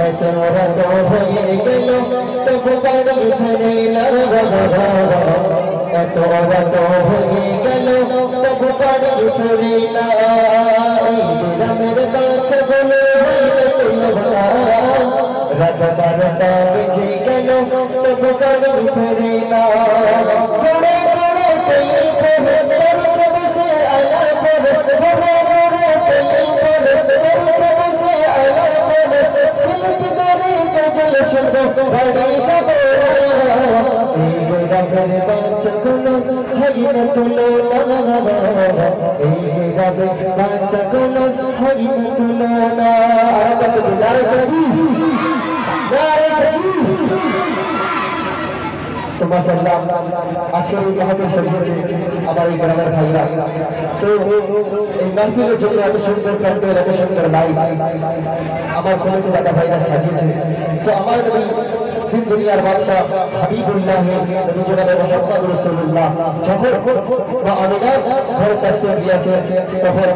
এত রাত হয়ে গেল তবু বাড়ি ফেরে না, এত রাত হয়ে গেল তবু বাড়ি ফেরে না। গ্রামের কাছে বলে রাত 12টা বেজে গেল তবু বাড়ি ফেরে না। ঘরে ঘরে তেল ফেলে করছে বসে আলা করে, ঘরে ঘরে তেল ফেলে করছে বসে আলা করে, শিল্পী করে গজল শুনবো বাড়ি যাবো। এই গ্রামের বাচ্চাগুলো হয় না তুলনা, এই গ্রামের বাচ্চাগুলো হয় না তুলনা। তো মাশাআল্লাহ আজকের এই মাহফিল সাজিয়েছে আমার এই গ্রামের ভাইরা। তো এই মাহফিলের জন্য এত সুন্দর প্যান্ডেল, এত সুন্দর লাইট আমার কমিটি দাদা ভাইরা সাজিয়েছে। তো আমার নবী দিন দুনিয়ার বাদশাহ হাবিবুল্লাহ নবী জনাব মুহাম্মদ রাসূলুল্লাহ যখন আমিনার ঘরে তাশরীফ দিয়েছে তখন